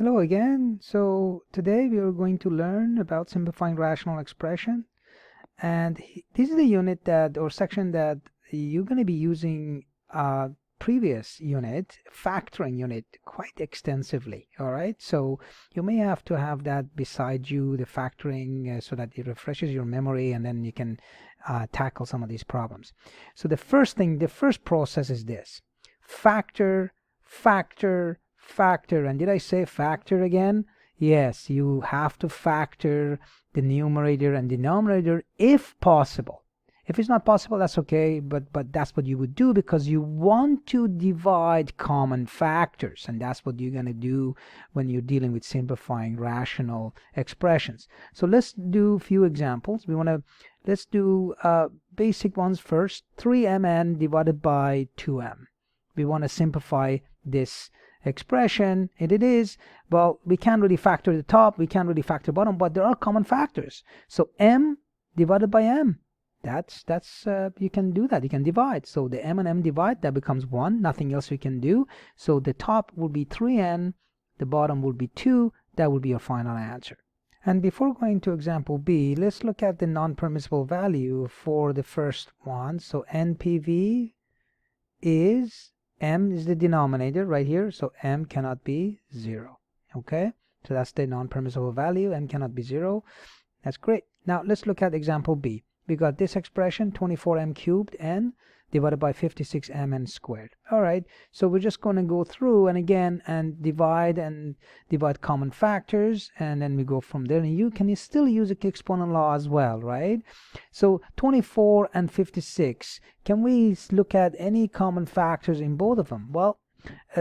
Hello again. So today we are going to learn about simplifying rational expression, and this is the unit that or section that you're going to be using previous unit, factoring unit, quite extensively. All right, so you may have to have that beside you, the factoring, so that it refreshes your memory, and then you can tackle some of these problems. So the first process is this: factor, factor, factor. And did I say factor again? Yes, you have to factor the numerator and denominator if possible. If it's not possible, that's okay, but that's what you would do, because you want to divide common factors, and that's what you're going to do when you're dealing with simplifying rational expressions. So let's do a few examples. Let's do basic ones first. 3mn divided by 2m. We want to simplify this expression, and it is, well, we can't really factor the top, we can't really factor bottom, but there are common factors. So m divided by m, that's you can do that, you can divide. So the m and m divide, that becomes 1, nothing else we can do. So the top will be 3n, the bottom will be 2. That will be your final answer. And before going to example B, let's look at the non-permissible value for the first one. So NPV is, m is the denominator right here, so m cannot be 0. Okay, so that's the non-permissible value. M cannot be 0. That's great. Now let's look at example B. We got this expression, 24m cubed n divided by 56mn squared. All right, so we're just going to go through and again and divide common factors, and then we go from there. And you can still use the exponent law as well, right? So 24 and 56, can we look at any common factors in both of them? Well,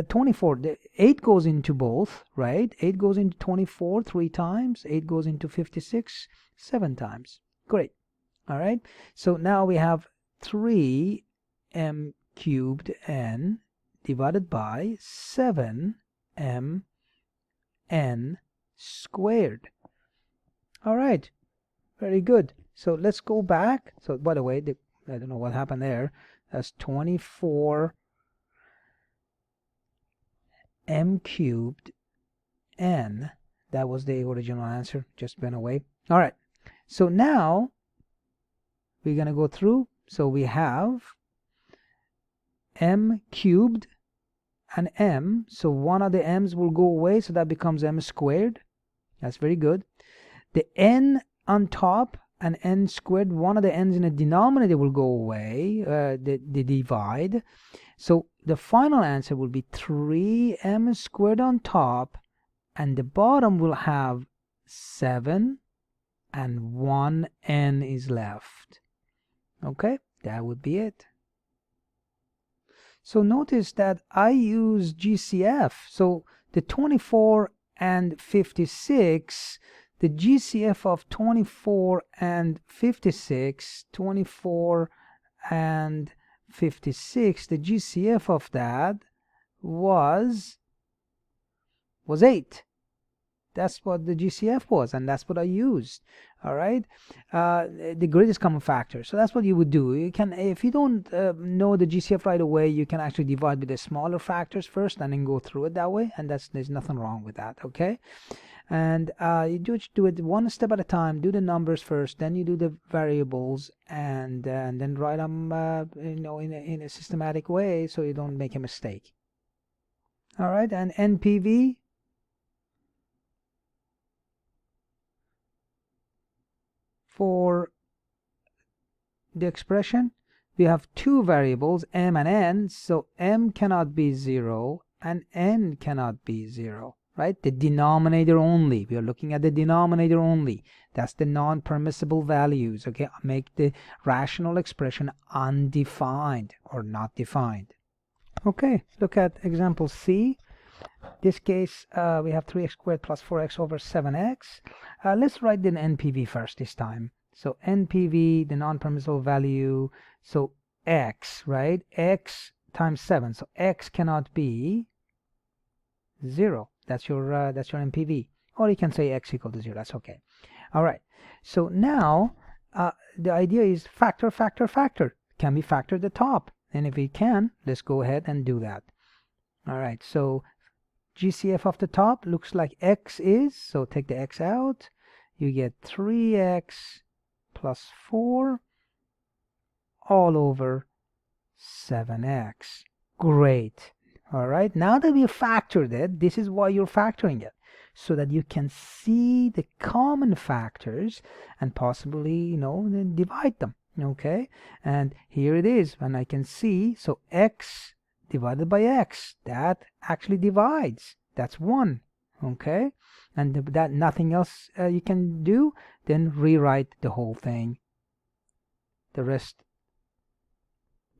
24, the 8 goes into both, right? 8 goes into 24 3 times, 8 goes into 56 7 times. Great. All right, so now we have 3m cubed n divided by 7m n squared. All right, very good. So let's go back. So by the way, I don't know what happened there. That's 24m cubed n. That was the original answer, just went away. All right, so now we're going to go through. So we have m cubed and m. So one of the m's will go away, so that becomes m squared. That's very good. The n on top and n squared, one of the n's in the denominator will go away, the divide. So the final answer will be 3m squared on top, and the bottom will have 7, and 1 n is left. Okay, that would be it. So notice that I use GCF. So the 24 and 56, the GCF of 24 and 56, 24 and 56, the GCF of that was 8. That's what the GCF was, and that's what I used. All right, the greatest common factor. So that's what you would do. You can, if you don't know the GCF right away, you can actually divide with the smaller factors first and then go through it that way, and there's nothing wrong with that. Okay, and you do it one step at a time. Do the numbers first, then you do the variables, and then write them in a systematic way, so you don't make a mistake. All right, and NPV. For the expression, we have two variables, m and n, so m cannot be 0 and n cannot be 0, right? The denominator only. We are looking at the denominator only. That's the non-permissible values, okay? Make the rational expression undefined or not defined. Okay, look at example C. This case, we have 3x squared plus 4x over 7x. Let's write the NPV first this time. So NPV, the non-permissible value, so x, right? X times 7. So x cannot be 0. That's your NPV. Or you can say x equal to 0. That's okay. All right. So now the idea is factor, factor, factor. Can we factor the top? And if we can, let's go ahead and do that. All right. So GCF of the top looks like x is, so take the x out. You get 3x plus 4 all over 7x. Great. All right, now that we factored it, this is why you're factoring it, so that you can see the common factors and possibly, then divide them. Okay, and here it is, and I can see, so x divided by x, that actually divides. That's 1. Okay, and that nothing else you can do, then rewrite the whole thing, the rest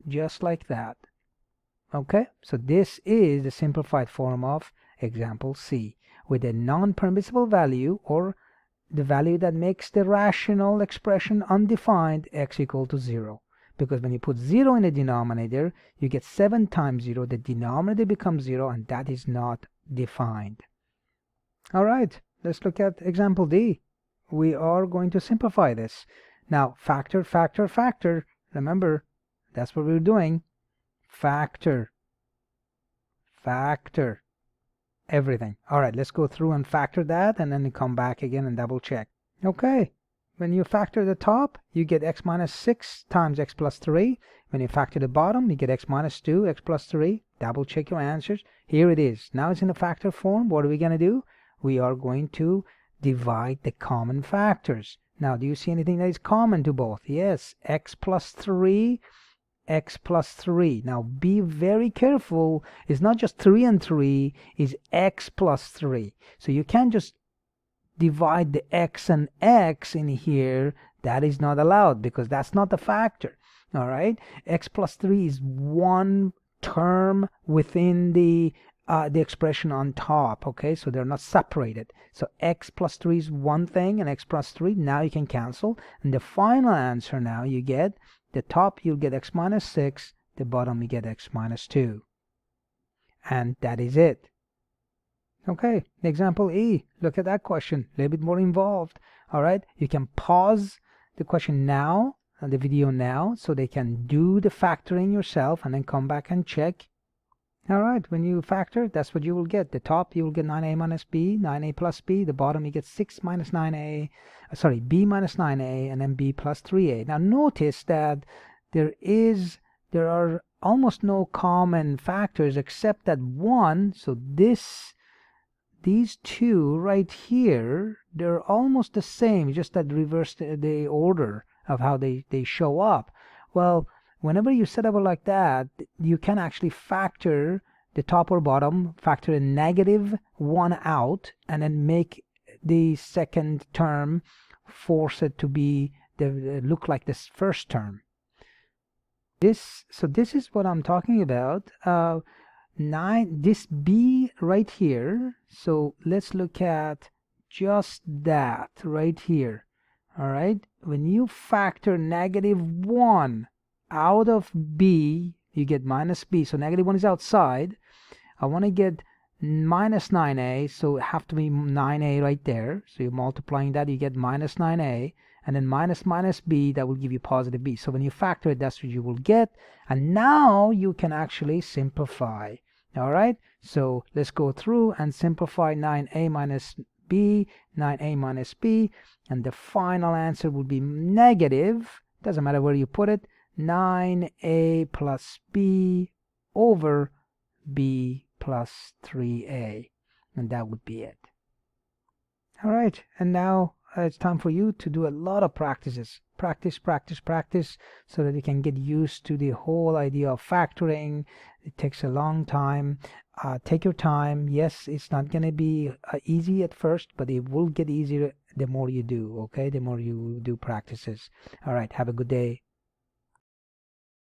just like that. Okay, so this is the simplified form of example C, with a non-permissible value, or the value that makes the rational expression undefined, x equal to 0. Because when you put 0 in the denominator, you get 7 times 0. The denominator becomes 0, and that is not defined. All right, let's look at example D. We are going to simplify this. Now, factor, factor, factor. Remember, that's what we're doing. Factor, factor, everything. All right, let's go through and factor that, and then come back again and double check. Okay, when you factor the top, you get x minus 6 times x plus 3. When you factor the bottom, you get x minus 2, x plus 3. Double check your answers. Here it is. Now it's in the factor form. What are we going to do? We are going to divide the common factors. Now, do you see anything that is common to both? Yes, x plus 3, x plus 3. Now be very careful. It's not just 3 and 3, it's x plus 3. So you can't just divide the x and x in here. That is not allowed, because that's not the factor. All right, x plus 3 is one term within the expression on top. Okay, so they're not separated. So x plus 3 is one thing, and x plus 3, now you can cancel, and the final answer, now you get the top, you'll get x minus 6, the bottom you get x minus 2, and that is it. Okay, example E. Look at that question, a little bit more involved. All right, you can pause the question now, the video now, so they can do the factoring yourself, and then come back and check. All right, when you factor, that's what you will get. The top, you will get 9a minus b, 9a plus b. The bottom, you get 6 minus 9a, b minus 9a, and then b plus 3a. Now notice that there are almost no common factors except that one. So these two right here, they're almost the same, just that reverse the order of how they show up. Well, whenever you set up like that, you can actually factor the top or bottom, factor a negative 1 out, and then make the second term, force it to be look like this first term. So this is what I'm talking about. This b right here. So let's look at just that right here. All right, when you factor negative 1 out of b, you get minus b. So negative 1 is outside. I want to get minus 9a, so it have to be 9a right there. So you're multiplying that, you get minus 9a, and then minus b, that will give you positive b. So when you factor it, that's what you will get. And now you can actually simplify. All right, so let's go through and simplify 9a minus b, 9a minus b, and the final answer will be negative, doesn't matter where you put it, 9a plus b over b plus 3a, and that would be it. All right, and now it's time for you to do a lot of practices. Practice, so that you can get used to the whole idea of factoring. It takes a long time. Take your time. Yes, it's not going to be easy at first, but it will get easier the more you do, okay? The more you do practices. All right, have a good day.